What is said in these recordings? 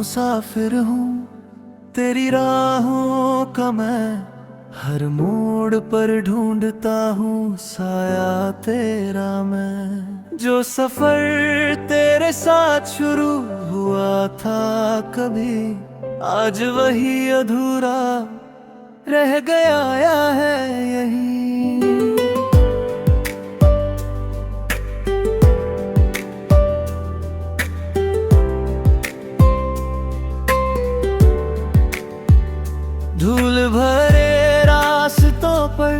मुसाफिर हूँ, तेरी राहों का मैं हर मोड़ पर ढूंढता हूँ साया तेरा मैं। जो सफर तेरे साथ शुरू हुआ था कभी, आज वही अधूरा रह गया या है यही। धूल भरे रास्तों पर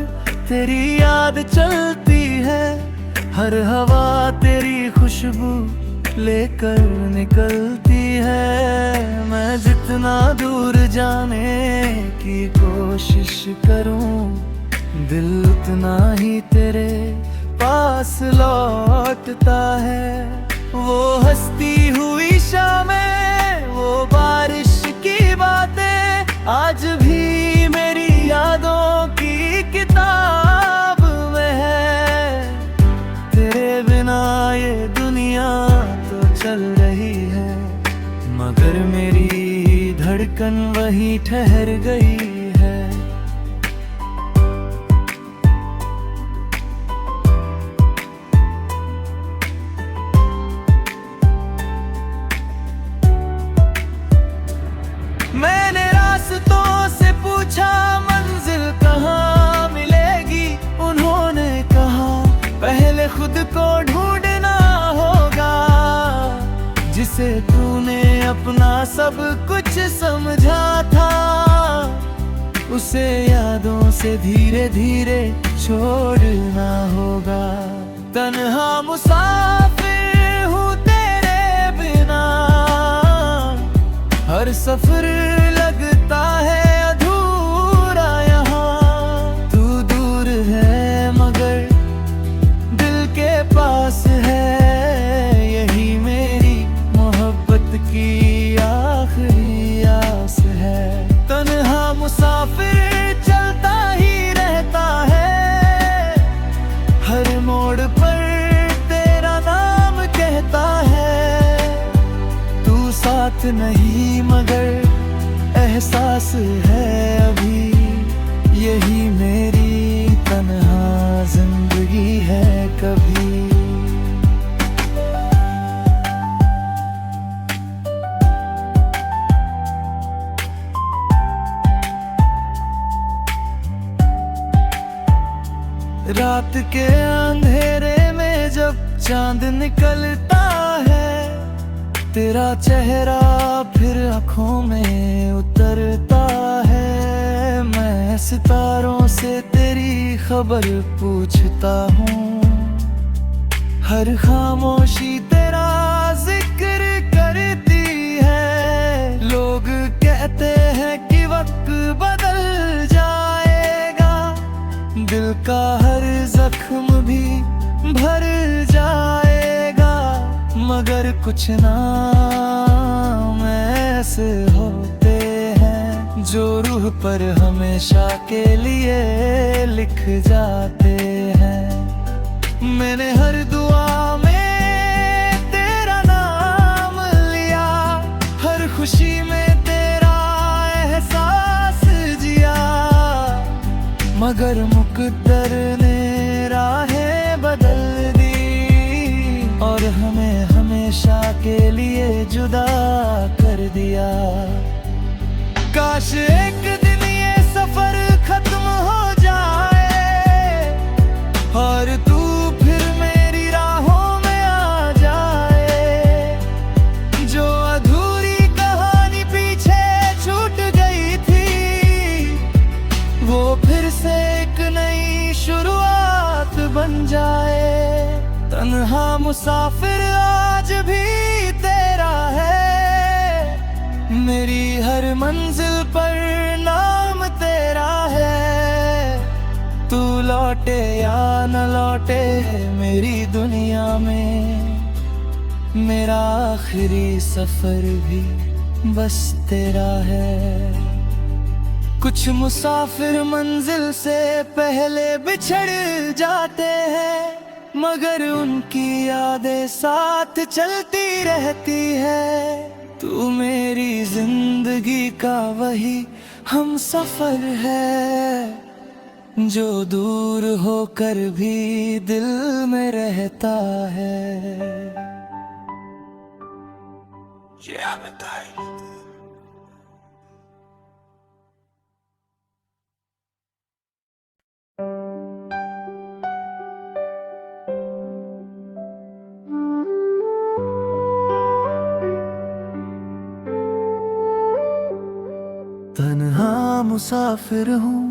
तेरी याद चलती है, हर हवा तेरी खुशबू लेकर निकलती है। मैं जितना दूर जाने की कोशिश करूं, दिल उतना ही तेरे पास लौटता है। वो हंसती हुई शामें, वो बारिश की बातें आज भी मेरी यादों की किताब में है। तेरे बिना ये दुनिया तो चल रही है, मगर मेरी धड़कन वहीं ठहर गई है। मैंने रास्तों से पूछा मंजिल कहाँ मिलेगी, उन्होंने कहा पहले खुद को ढूंढना होगा। जिसे तूने अपना सब कुछ समझा था, उसे यादों से धीरे धीरे छोड़ना होगा। तन्हा मुसाफिर हूँ तेरे बिना, हर सफर लगता है अधूरा यहाँ। तू दूर है मगर दिल के पास है, यही मेरी मोहब्बत की आखिरी आस है। तन्हा मुसाफिर चलता ही रहता है, हर मोड़ पर तेरा नाम कहता है। तू साथ नहीं मगर एहसास है अभी, यही मेरी तन्हा जिंदगी है कभी। रात के अंधेरे में जब चांद निकलता है, तेरा चेहरा फिर आँखों में उतरता है। मैं सितारों से तेरी खबर पूछता हूँ, हर खामोशी तेरा जिक्र करती है। लोग कहते हैं कि वक्त बदल जाएगा, दिल का हर जख्म भी भर जाएगा। मगर कुछ नाम ऐसे होते हैं जो रूह पर हमेशा के लिए लिख जाते हैं। मैंने हर दुआ में तेरा नाम लिया, हर खुशी में तेरा एहसास जिया। मगर मुकद्दर ने राहें बदल दी और हमें हमेशा के लिए जुदा कर दिया। काश एक दिन ये सफर खत्म हो जाए और तू फिर मेरी राहों में आ जाए। जो अधूरी कहानी पीछे छूट गई थी, वो फिर से एक नई शुरुआत बन जाए। तन्हा मुसाफिर आज भी तेरा है, मेरी हर मंजिल पर नाम तेरा है। तू लौटे या न लौटे मेरी दुनिया में, मेरा आखिरी सफर भी बस तेरा है। कुछ मुसाफिर मंजिल से पहले बिछड़ जाते हैं, मगर उनकी यादें साथ चलती रहती है। तू मेरी जिंदगी का वही हम सफर है जो दूर होकर भी दिल में रहता है। तन्हा मुसाफिर हूँ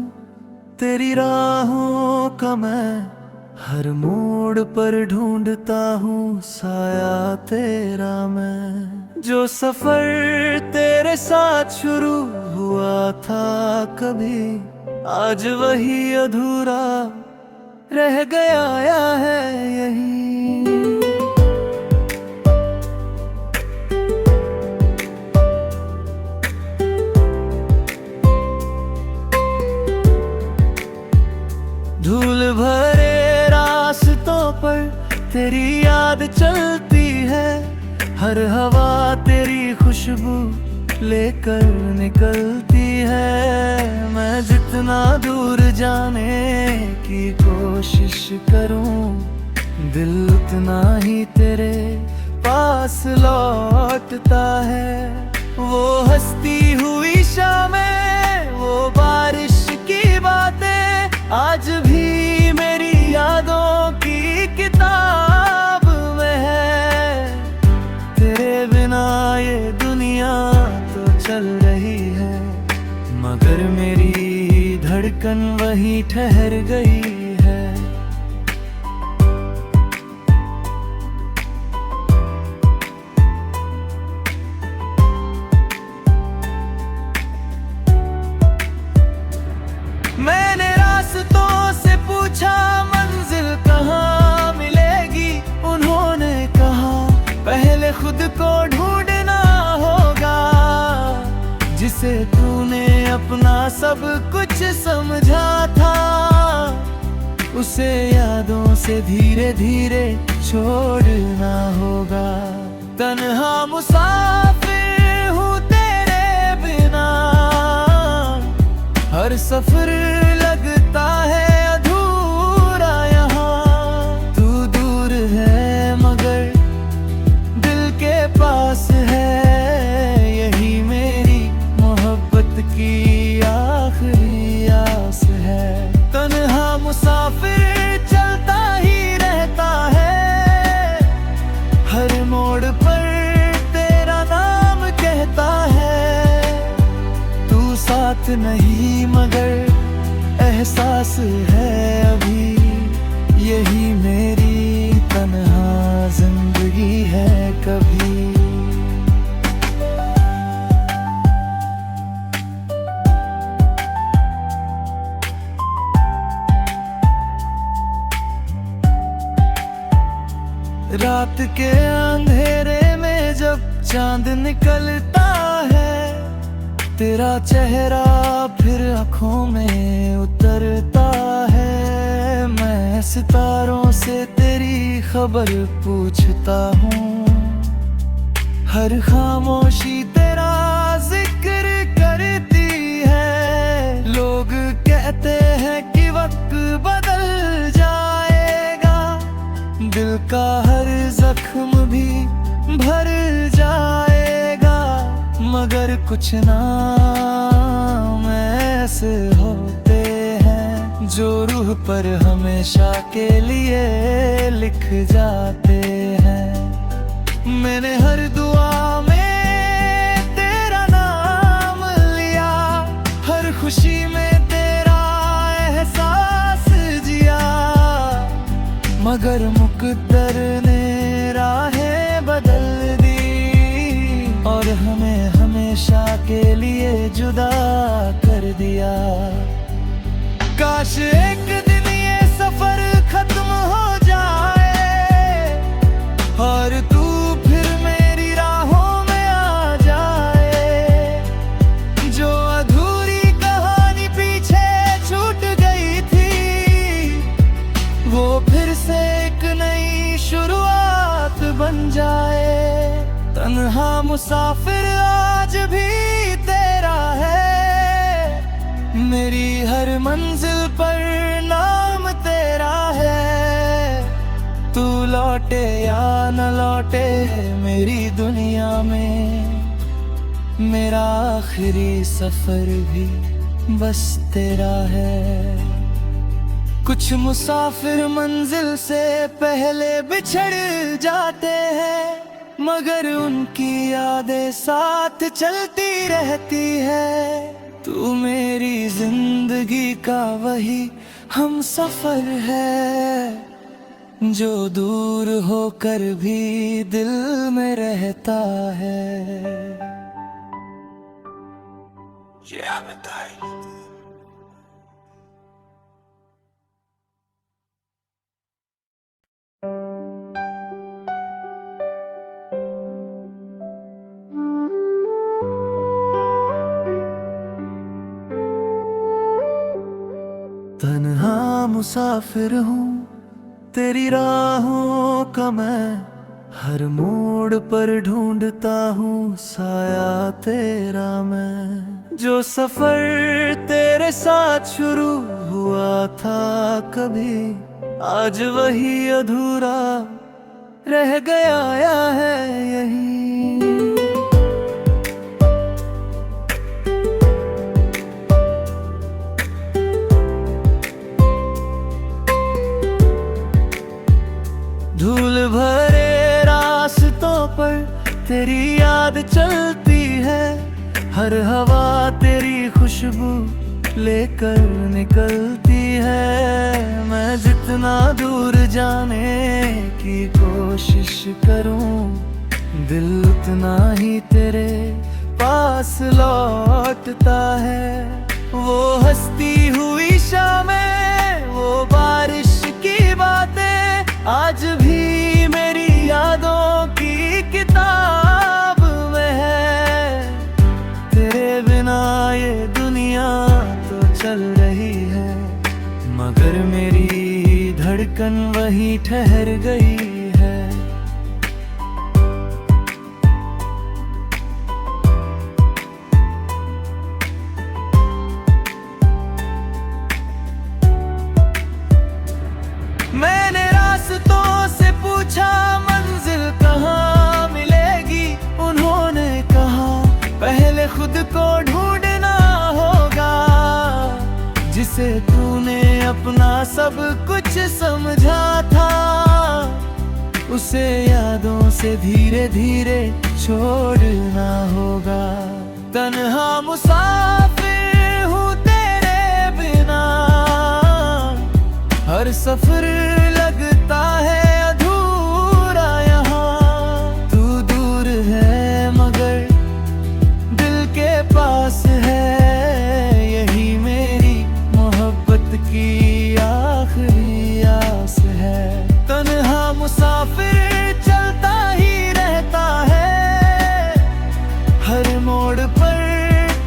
तेरी राहों का मैं, हर मोड़ पर ढूंढता हूँ साया तेरा मैं। जो सफर तेरे साथ शुरू हुआ था कभी, आज वही अधूरा रह गया है यही। धूल भरे रास्तों पर तेरी याद चलती है, हर हवा तेरी खुशबू लेकर निकलती है। मैं जितना दूर जाने की कोशिश करूं, दिल उतना ही तेरे पास लौटता है। वो हंसती हुई शामें, वो बारिश की बातें आज भी मेरी यादों की किताब में है। तेरे बिना ये दुनिया तो चल रही है, मगर मेरी धड़कन वहीं ठहर गई है। मैंने रास्तों से पूछा मंजिल कहाँ मिलेगी, उन्होंने कहा पहले खुद को ढूंढना होगा। जिसे तूने अपना सब कुछ समझा था, उसे यादों से धीरे धीरे छोड़ना होगा। तन्हा मुसाफिर हूँ तेरे बिना, हर सफर लगता है अधूरा यहाँ। तू दूर है मगर दिल के पास है, यही मेरी मोहब्बत की आखिरी आस है। तन्हा मुसाफिर चलता ही रहता है, हर मोड़ पर तेरा नाम कहता है। तू साथ नहीं मगर एहसास है अभी, यही मेरी तन्हा जिंदगी है कभी। रात के अंधेरे में जब चांद निकलता है, तेरा चेहरा फिर आँखों में उतरता है। मैं सितारों से तेरी खबर पूछता हूँ, हर खामोशी तेरा जिक्र करती है। लोग कहते हैं कि वक्त बदल जाएगा, दिल का हर जख्म भी भर जाएगा। मगर कुछ नाम ऐसे होते हैं जो रूह पर हमेशा के लिए लिख जाते हैं। मैंने हर दुआ में तेरा नाम लिया, हर खुशी में तेरा एहसास जिया। मगर मुकद्दर ने राहें बदल दी और हमें हमेशा के लिए जुदा कर दिया। काश एक दिन ये सफर खत्म हो जाए और तू फिर मेरी राहों में आ जाए। जो अधूरी कहानी पीछे छूट गई थी, वो फिर से एक नई शुरुआत बन जाए। तन्हा मुसाफिर आज भी तेरा है, मेरी हर मंजिल पर नाम तेरा है। तू लौटे या न लौटे मेरी दुनिया में, मेरा आखिरी सफर भी बस तेरा है। कुछ मुसाफिर मंजिल से पहले बिछड़ जाते हैं, मगर उनकी यादें साथ चलती रहती है। तू मेरी जिंदगी का वही हम सफर है, जो दूर होकर भी दिल में रहता है। तन्हा मुसाफिर हूँ तेरी राहों का मैं, हर मोड़ पर ढूंढता हूँ साया तेरा मैं। जो सफर तेरे साथ शुरू हुआ था कभी, आज वही अधूरा रह गया है यही। धूल भरे रास्तों पर तेरी याद चलती है, हर हवा तेरी खुशबू लेकर निकलती है। मैं जितना दूर जाने की कोशिश करूं, दिल उतना ही तेरे पास लौटता है। वो हंसती हुई शामें, वो बारिश की बातें आज भी मेरी यादों की किताब में है। तेरे बिना ये दुनिया तो चल रही है, मगर मेरी धड़कन वहीं ठहर गई है। मैंने रास्तों से पूछा मंजिल कहाँ मिलेगी, उन्होंने कहा पहले खुद को ढूंढना होगा। जिसे तूने अपना सब कुछ समझा था, उसे यादों से धीरे धीरे छोड़ना होगा। तन्हा मुसाफिर हूँ तेरे बिना, हर सफर लगता है अधूरा यहाँ। तू दूर है मगर दिल के पास है, यही मेरी मोहब्बत की आखिरी आस है। तन्हा मुसाफिर चलता ही रहता है, हर मोड़ पर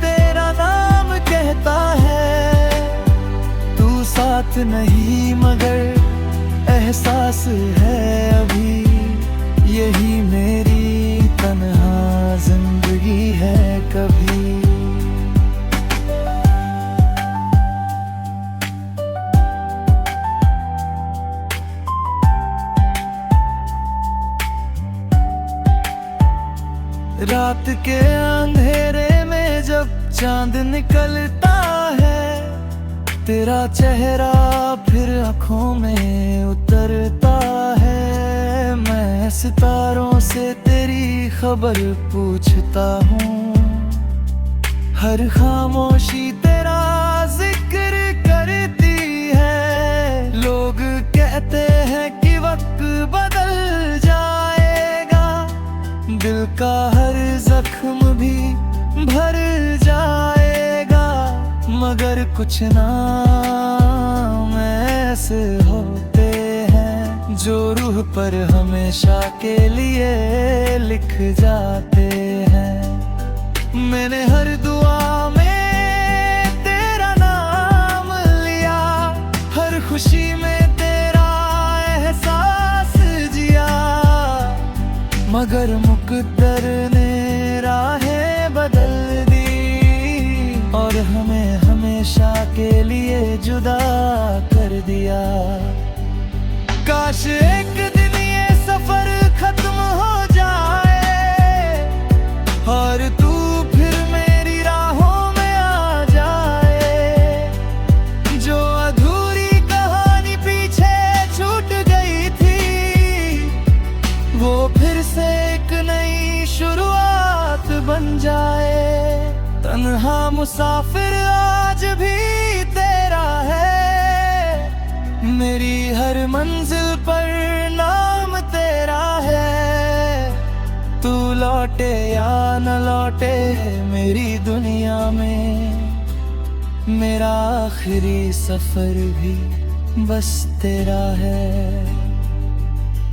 तेरा नाम कहता है। तू साथ नहीं मगर एहसास है अभी, यही मेरी तन्हा जिंदगी है कभी। रात के अंधेरे में जब चांद निकलता है, तेरा चेहरा फिर आँखों में उतरता है। मैं सितारों से तेरी खबर पूछता हूँ, हर खामोशी तेरा जिक्र करती है। लोग कहते हैं कि वक्त बदल जाएगा, दिल का हर जख्म भी भर जाएगा। मगर कुछ नाम ऐसे होते हैं, जो रूह पर हमेशा के लिए लिख जाते हैं। मैंने हर दुआ में तेरा नाम लिया, हर खुशी में तेरा एहसास जिया। मगर मुकद्दर ने फिर हमें हमेशा के लिए जुदा कर दिया। काश एक दिन ये सफर खत्म हो जाए और तू फिर मेरी राहों में आ जाए। जो अधूरी कहानी पीछे छूट गई थी वो फिर से एक नई शुरुआत बन जाए। तन्हा मुसाफिर आज भी तेरा है, मेरी हर मंजिल पर नाम तेरा है। तू लौटे या न लौटे मेरी दुनिया में, मेरा आखिरी सफर भी बस तेरा है।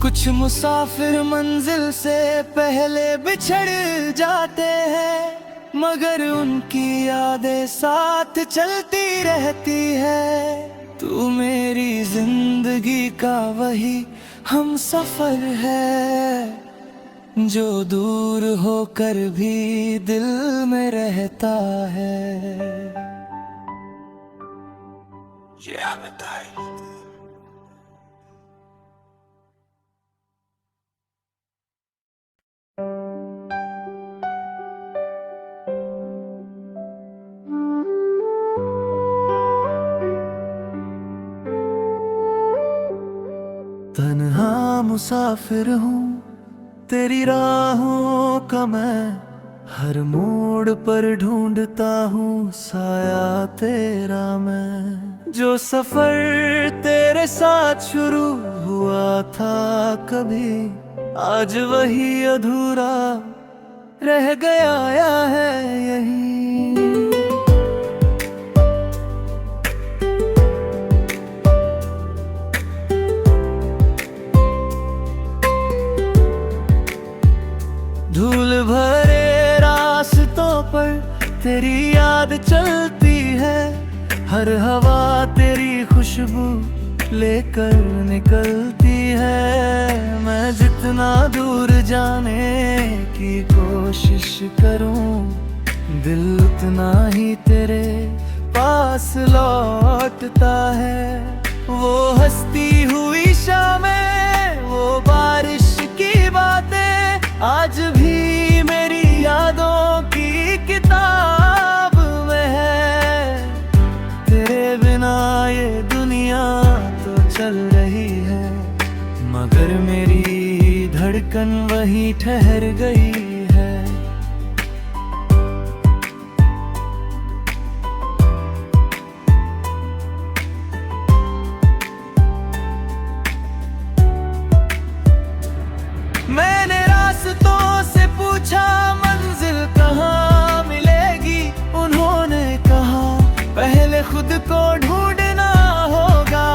कुछ मुसाफिर मंजिल से पहले बिछड़ जाते हैं, मगर उनकी यादें साथ चलती रहती है। तू मेरी जिंदगी का वही हम सफर है, जो दूर होकर भी दिल में रहता है। बताइए तन्हा मुसाफिर हूँ तेरी राहों का मैं, हर मोड़ पर ढूंढता हूँ साया तेरा मैं। जो सफर तेरे साथ शुरू हुआ था कभी, आज वही अधूरा रह गया है यहीं। धूल भरे रास्तों पर तेरी याद चलती है, हर हवा तेरी खुशबू लेकर निकलती है। मैं जितना दूर जाने की कोशिश करूं, दिल उतना ही तेरे पास लौटता है। वो हंसती हुई शामें, वो बारिश की बातें आज भी मेरी यादों की किताब में है। तेरे बिना ये दुनिया तो चल रही है, मगर मेरी धड़कन वहीं ठहर गई है। मैंने रास्तों से पूछा मंजिल कहाँ मिलेगी, उन्होंने कहा पहले खुद को ढूंढना होगा।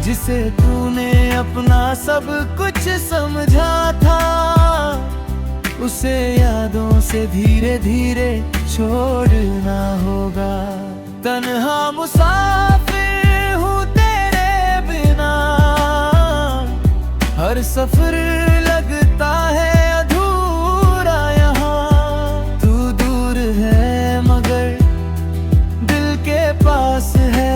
जिसे तूने अपना सब कुछ समझा था, उसे यादों से धीरे धीरे छोड़ना होगा। तन्हा मुसाफिर हूँ तेरे बिना, हर सफर लगता है अधूरा यहाँ। तू दूर है मगर दिल के पास है,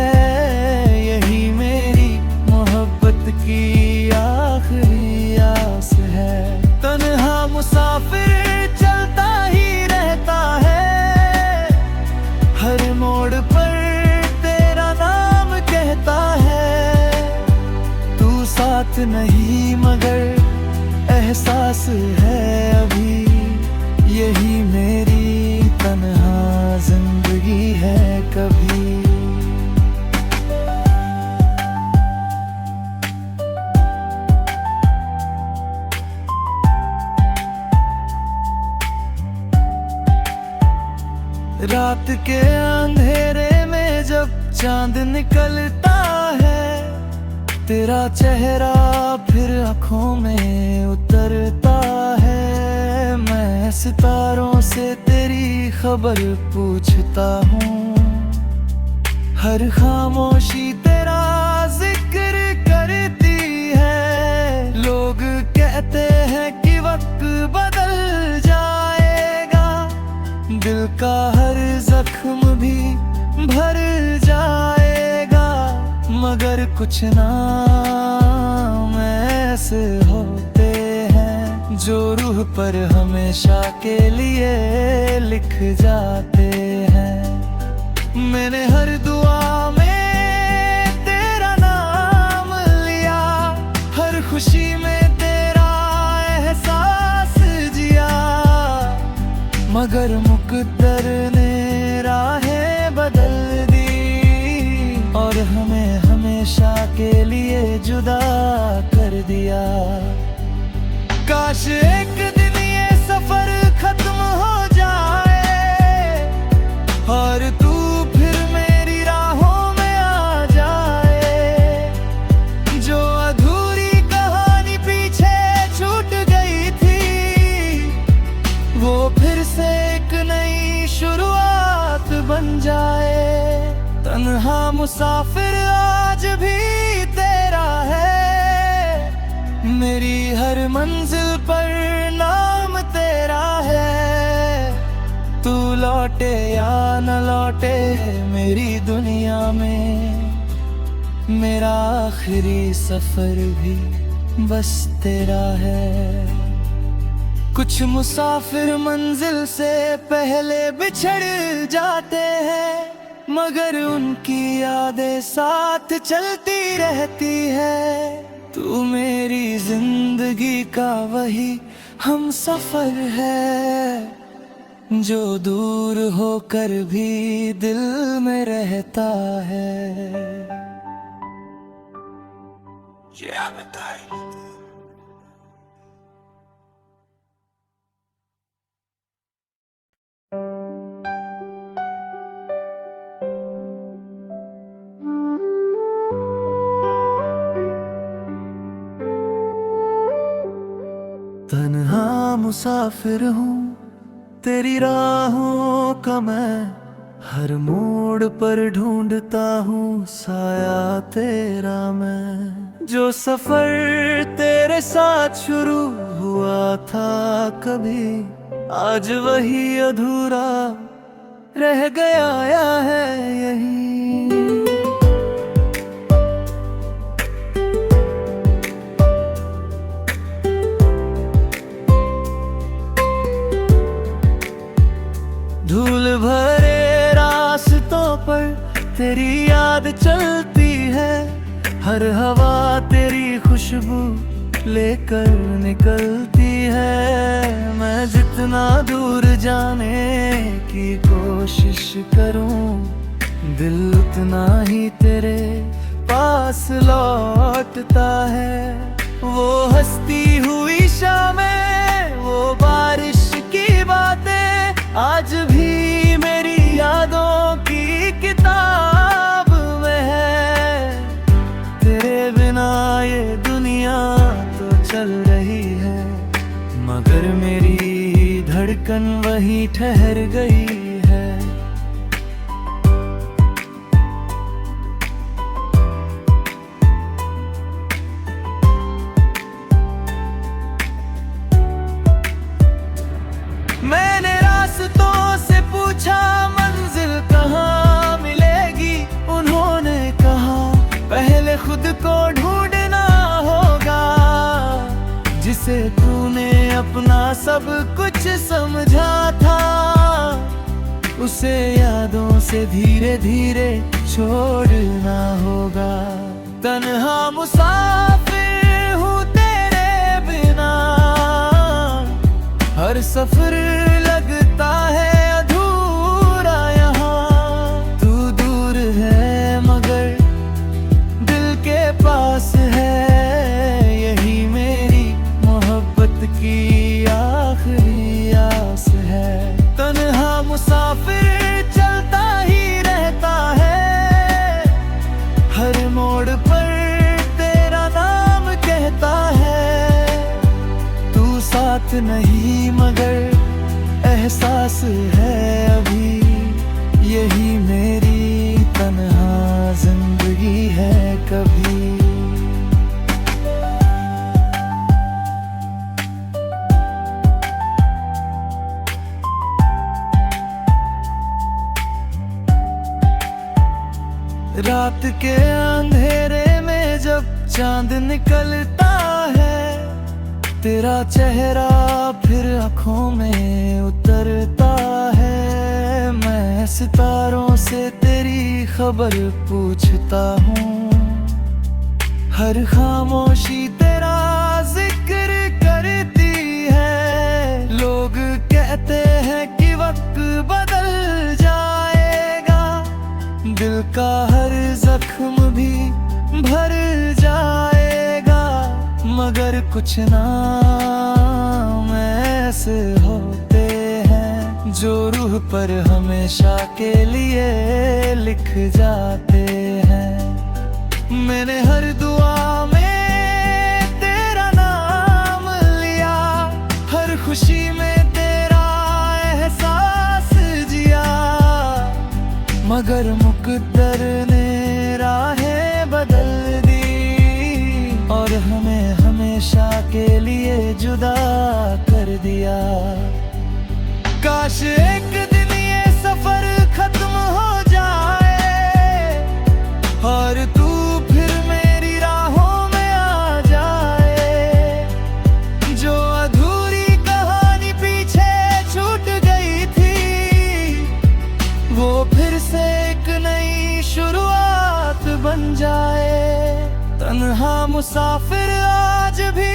यही मेरी मोहब्बत की आखिरी आस है। तन्हा मुसाफिर चलता ही रहता है, हर मोड़ पर तेरा नाम कहता है। तू साथ नहीं मगर एहसास है अभी, यही मेरी तन्हा जिंदगी है कभी। रात के अंधेरे में जब चांद निकलता है, तेरा चेहरा फिर आँखों में उतरता है। मैं सितारों से तेरी खबर पूछता हूँ, हर खामोशी तेरा जिक्र करती है। लोग कहते हैं कि वक्त बदल जाएगा, दिल का हर जख्म कुछ नाम ऐसे होते हैं जो रूह पर हमेशा के लिए लिख जाते हैं। मैंने हर दुआ में तेरा नाम लिया, हर खुशी में तेरा एहसास जिया, मगर मुकद्दर ने राहें बदल दी और हमें हमेशा के लिए जुदा कर दिया। काश एक दिन ये सफर खत्म हो जाए और तू फिर मेरी राहों में आ जाए। जो अधूरी कहानी पीछे छूट गई थी वो फिर से एक नई शुरुआत बन जाए। तन्हा मुसाफिर आज भी तेरा है, मेरी हर मंजिल पर नाम तेरा है। तू लौटे या न लौटे मेरी दुनिया में, मेरा आखिरी सफर भी बस तेरा है। कुछ मुसाफिर मंजिल से पहले बिछड़ जाते हैं, मगर उनकी यादें साथ चलती रहती है। तू मेरी जिंदगी का वही हम सफर है जो दूर होकर भी दिल में रहता है। तन्हा मुसाफिर हूँ तेरी राहों का मैं, हर मोड़ पर ढूंढता हूँ साया तेरा मैं। जो सफर तेरे साथ शुरू हुआ था कभी, आज वही अधूरा रह गया है यही। धूल भरे रास्तों पर तेरी याद चलती है, हर हवा तेरी खुशबू लेकर निकलती है। मैं जितना दूर जाने की कोशिश करूं, दिल उतना ही तेरे पास लौटता है। वो हंसती हुई शामें, वो बारिश की बातें आज भी मेरी यादों की किताब में है। तेरे बिना ये दुनिया तो चल रही है, मगर मेरी धड़कन वहीं ठहर गई है। मैंने रास्तों से पूछा मंजिल कहाँ मिलेगी, उन्होंने कहा पहले खुद को ढूंढना होगा। जिसे तूने अपना सब कुछ समझा था, उसे यादों से धीरे धीरे छोड़ना होगा। तन्हा मुसाफिर हूँ तेरे बिना, हर सफर लगता है अधूरा यहाँ। तू दूर है मगर दिल के पास है, यही मेरी मोहब्बत की आखिरी आस है। तन्हा मुसाफिर चलता ही रहता है, हर मोड़ पर तेरा नाम कहता है। तू साथ नहीं मगर एहसास है अभी, यही मेरी तन्हा जिंदगी है कभी। रात के अंधेरे में जब चांद निकलता है, तेरा चेहरा फिर आँखों में उतरता है। मैं सितारों से तेरी खबर पूछता हूँ, हर खामोशी तेरा जिक्र करती है। लोग कहते हैं कि वक्त बदल जाएगा, दिल का हर जख्म भी भर जाएगा, मगर कुछ नाम ऐसे होते हैं जो रूह पर हमेशा के लिए लिख जाते हैं। मैंने हर दुआ में तेरा नाम लिया, हर खुशी में तेरा एहसास जिया, मगर मुकद्दर ने राहें बदल दी और हमें हमेशा के लिए जुदा कर दिया। काश एक दिन ये सफर खत्म हो जाए और तू फिर मेरी राहों में आ जाए। जो अधूरी कहानी पीछे छूट गई थी, वो फिर से एक नई शुरुआत बन जाए। तन्हा मुसाफिर आज भी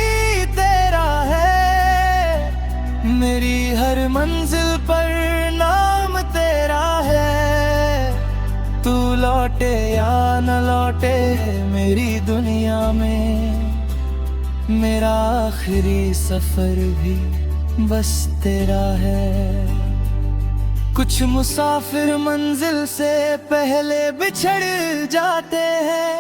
तेरा है, मेरी हर मंजिल पर नाम तेरा है। तू लौटे या न लौटे मेरी दुनिया में, मेरा आखिरी सफर भी बस तेरा है। कुछ मुसाफिर मंजिल से पहले बिछड़ जाते हैं,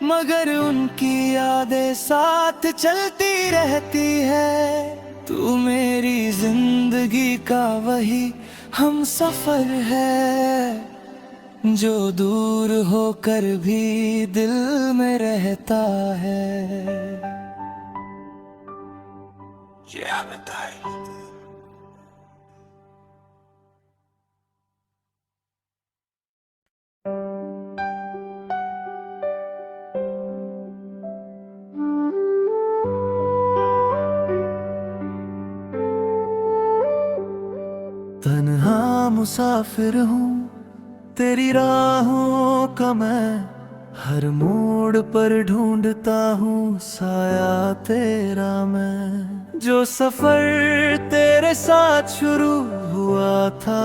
मगर उनकी यादें साथ चलती रहती है। तू मेरी जिंदगी का वही हम सफर है, जो दूर होकर भी दिल में रहता है। तन्हा मुसाफिर हूँ तेरी राहों का मैं, हर मोड़ पर ढूंढता हूँ साया तेरा मैं। जो सफर तेरे साथ शुरू हुआ था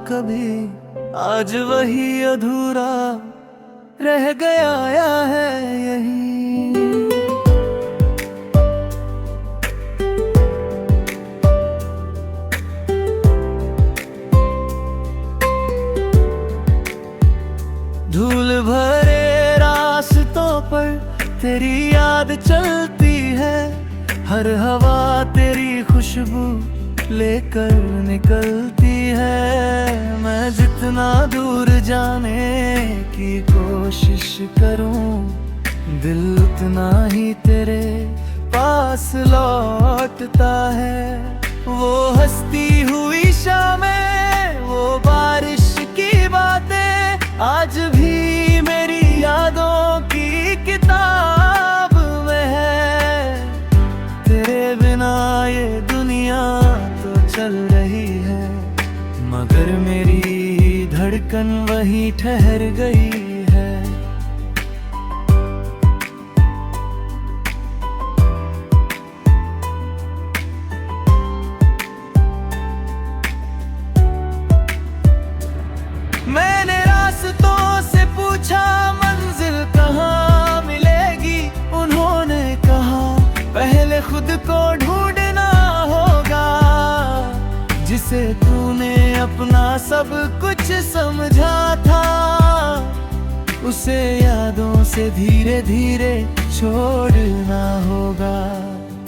कभी, आज वही अधूरा रह गया है यही। धूल भरे रास्तों पर तेरी याद चलती है, हर हवा तेरी खुशबू लेकर निकलती है। मैं जितना दूर जाने की कोशिश करूं, दिल उतना ही तेरे पास लौटता है। वो हंसती हुई शामें, वो बारिश की बातें आज भी मेरी यादों की किताब में है। तेरे बिना ये दुनिया तो चल रही है, मगर मेरी धड़कन वहीं ठहर गई है। मैंने रास्तों से पूछा मंजिल कहाँ मिलेगी, उन्होंने कहा पहले खुद को ढूंढना होगा। जिसे तूने अपना सब कुछ समझा था, उसे यादों से धीरे धीरे छोड़ना होगा।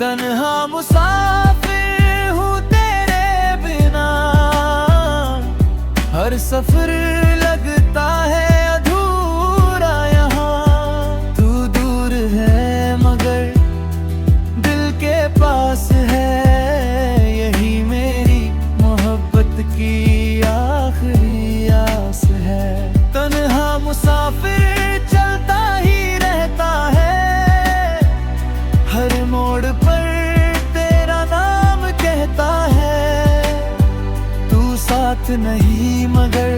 तन्हा मुसाफिर हूँ तेरे बिना, हर सफर लगता है अधूरा यहाँ। तू दूर है मगर दिल के पास है, यही मेरी मोहब्बत की आखिरी आस है। तन्हा मुसाफिर चलता ही रहता है, नहीं मगर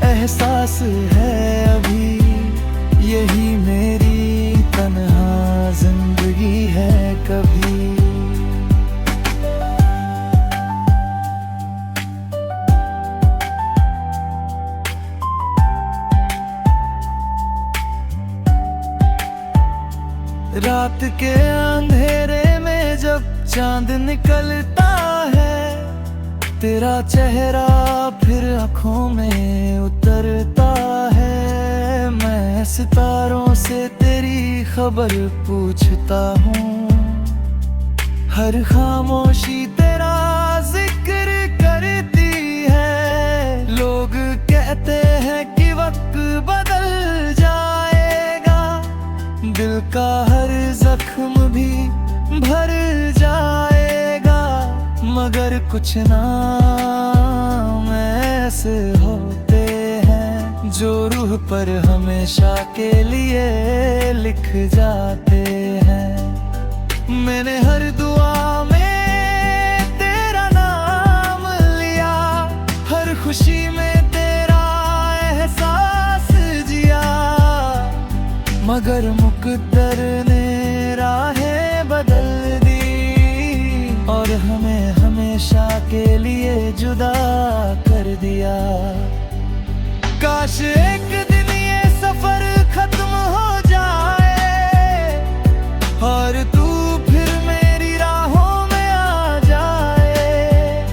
एहसास है अभी, यही मेरी तन्हा जिंदगी है कभी। रात के अंधेरे में जब चांद निकलता है, तेरा चेहरा फिर आँखों में उतरता है। मैं सितारों से तेरी खबर पूछता हूँ, हर खामोशी तेरा जिक्र करती है। लोग कहते हैं कि वक्त बदल जाएगा, दिल का हर जख्म भी भर जाएगा, मगर कुछ नाम ऐसे होते हैं जो रूह पर हमेशा के लिए लिख जाते हैं। मैंने हर दुआ में तेरा नाम लिया, हर खुशी में तेरा एहसास जिया, मगर मुकद्दर ने राहें बदल दी और हमें हमेशा के लिए जुदा कर दिया। काश एक दिन ये सफर खत्म हो जाए और तू फिर मेरी राहों में आ जाए।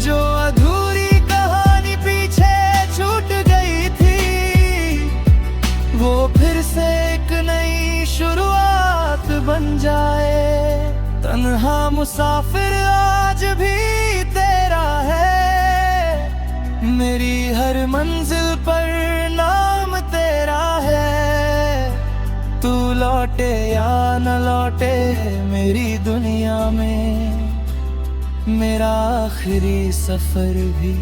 जो अधूरी कहानी पीछे छूट गई थी, वो फिर से एक नई शुरुआत बन जाए। तन्हा मुसाफिर आज भी तेरा है, मेरी हर मंजिल पर नाम तेरा है। तू लौटे या न लौटे मेरी दुनिया में, मेरा आखिरी सफर भी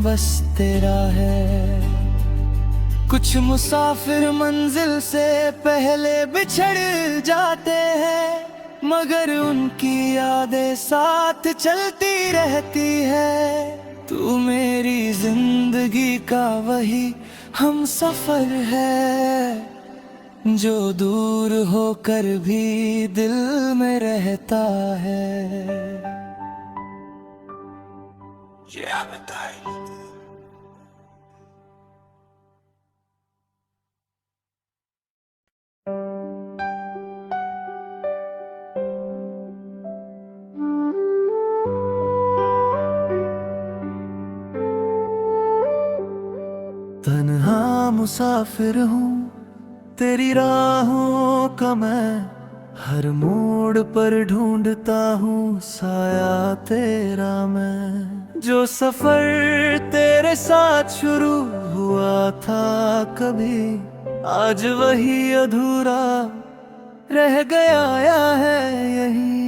बस तेरा है। कुछ मुसाफिर मंजिल से पहले बिछड़ जाते हैं, मगर उनकी यादें साथ चलती रहती है। तू मेरी जिंदगी का वही हम सफर है, जो दूर होकर भी दिल में रहता है। तन्हा मुसाफिर हूँ तेरी राहों का मैं, हर मोड़ पर ढूंढता हूँ साया तेरा मैं। जो सफर तेरे साथ शुरू हुआ था कभी, आज वही अधूरा रह गया है यही।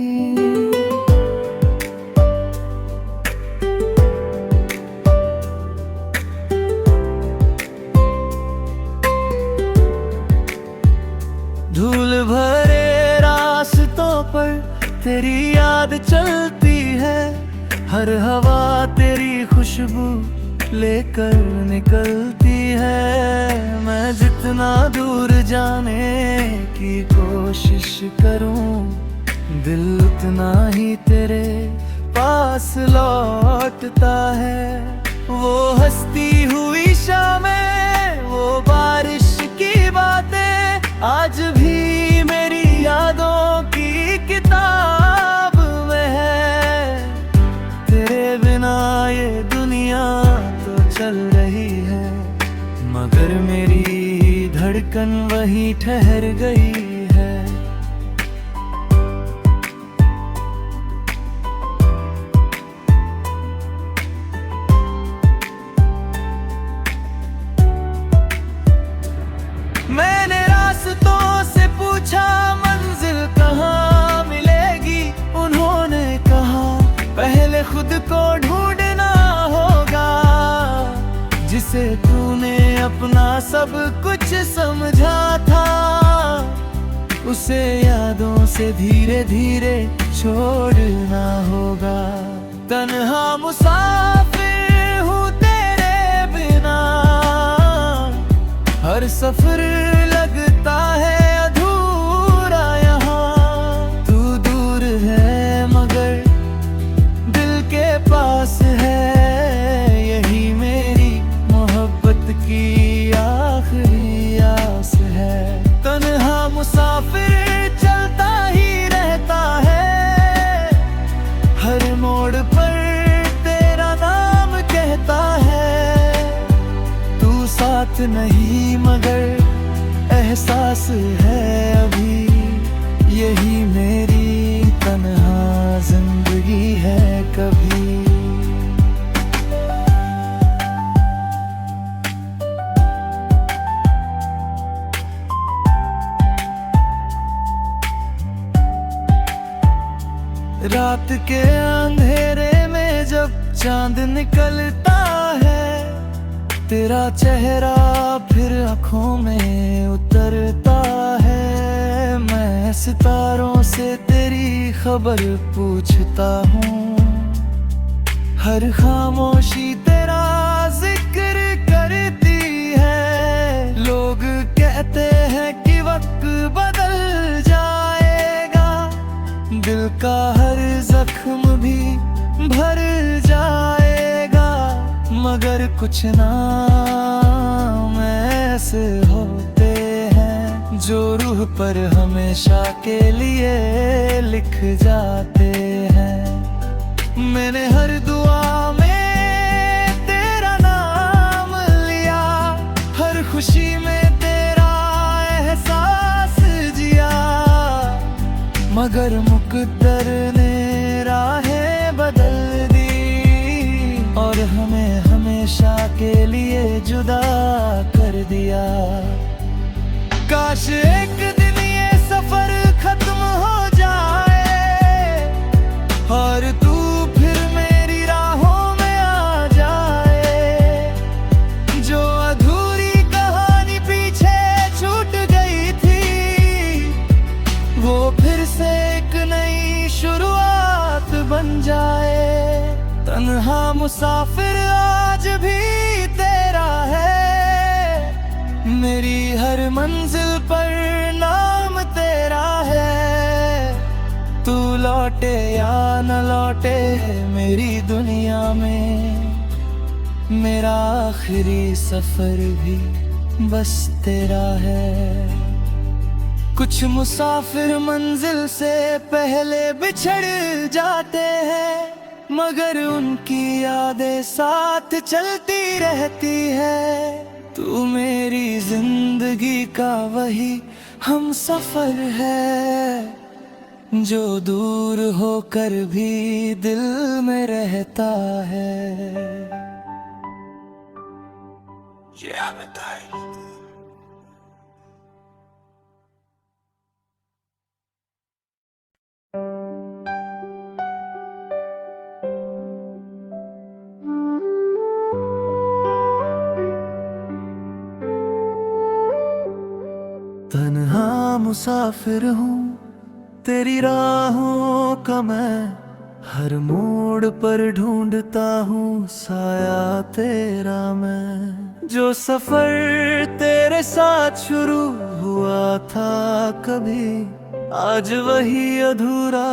धूल भरे रास्तों पर तेरी याद चलती है, हर हवा तेरी खुशबू लेकर निकलती है। मैं जितना दूर जाने की कोशिश करूं, दिल उतना ही तेरे पास लौटता है। वो हंसती हुई शामें, वो बारिश की बातें आज भी मेरी यादों की किताब में है। तेरे बिना ये दुनिया तो चल रही है, मगर मेरी धड़कन वहीं ठहर गई है। मैंने रास्तों से पूछा मंजिल कहाँ मिलेगी, उन्होंने कहा पहले खुद को ढूंढना होगा। जिसे तूने अपना सब कुछ समझा था, उसे यादों से धीरे धीरे छोड़ना होगा। तन्हा मुसाफिर पर सफर लगता है अधूरा यहाँ। तू दूर है मगर दिल के पास है, यही मेरी मोहब्बत की आखिरी आस है। तन्हा मुसाफिर चलता ही रहता है, हर मोड़ पर तेरा नाम कहता है। तू साथ नहीं मगर एहसास है अभी, यही मेरी तन्हा जिंदगी है कभी। रात के अंधेरे में जब चांद निकलता है, तेरा चेहरा फिर आँखों में उतरता है। मैं सितारों से तेरी खबर पूछता हूँ, हर खामोशी तेरा जिक्र करती है। लोग कहते हैं कि वक्त बदल जाएगा, दिल का हर जख्म भी भर जाएगा। मगर कुछ नाम ऐसे होते हैं जो रूह पर हमेशा के लिए लिख जाते हैं। मैंने हर दुआ में तेरा नाम लिया, हर खुशी में तेरा एहसास जिया। मगर मुकद्दर ने राहें बदल दी और हमें हमेशा के लिए जुदा कर दिया। काश एक दिन ये सफर खत्म हो जाए और तू फिर मेरी राहों में आ जाए। जो अधूरी कहानी पीछे छूट गई थी, वो फिर से एक नई शुरुआत बन जाए। तन्हा मुसाफिर आज भी तेरा है, मेरी हर मंजिल पर नाम तेरा है। तू लौटे या न लौटे मेरी दुनिया में, मेरा आखिरी सफर भी बस तेरा है। कुछ मुसाफिर मंजिल से पहले बिछड़ जाते हैं, मगर उनकी यादें साथ चलती रहती है। तू मेरी जिंदगी का वही हम सफर है, जो दूर होकर भी दिल में रहता है। तन्हा मुसाफिर हूँ तेरी राहों का मैं, हर मोड़ पर ढूंढता हूँ साया तेरा मैं। जो सफर तेरे साथ शुरू हुआ था कभी, आज वही अधूरा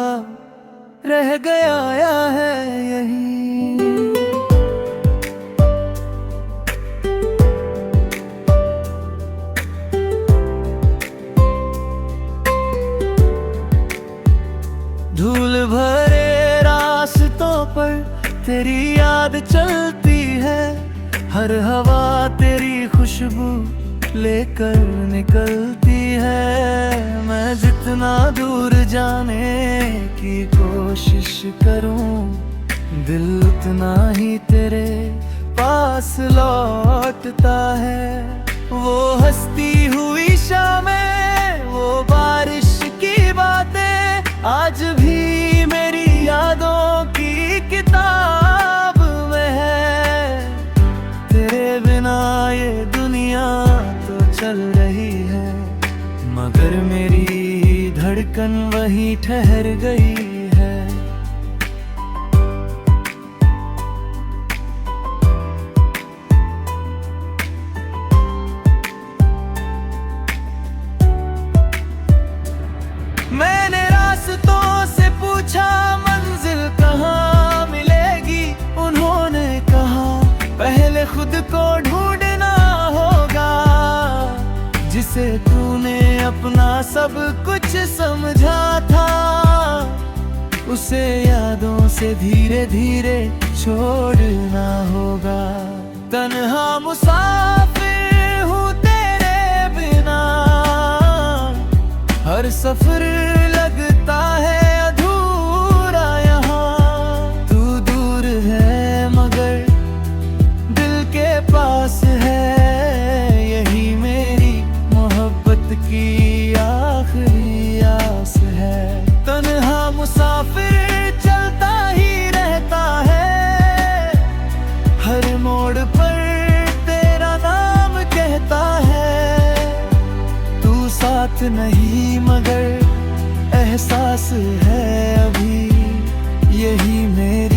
रह गया है यही। धूल भरे रास्तों पर तेरी याद चलती है, हर हवा तेरी खुशबू लेकर निकलती है। मैं जितना दूर जाने की कोशिश करूं, दिल उतना ही तेरे पास लौटता है। वो हंसती हुई शामें, वो बारिश की बातें आज भी मेरी यादों की किताब में है। तेरे बिना ये दुनिया तो चल रही है, मगर मेरी धड़कन वहीं ठहर गई है। को ढूंढना होगा, जिसे तूने अपना सब कुछ समझा था। उसे यादों से धीरे धीरे छोड़ना होगा। तन्हा मुसाफिर हूँ तेरे बिना, हर सफर लगता है अधूरा यहाँ। तू दूर है मगर दिल के पास है, यही मेरी मोहब्बत की आखिरी आस है। तन्हा मुसाफिर चलता ही रहता है, हर मोड़ पर तेरा नाम कहता है। तू साथ नहीं मगर एहसास है अभी, यही मेरी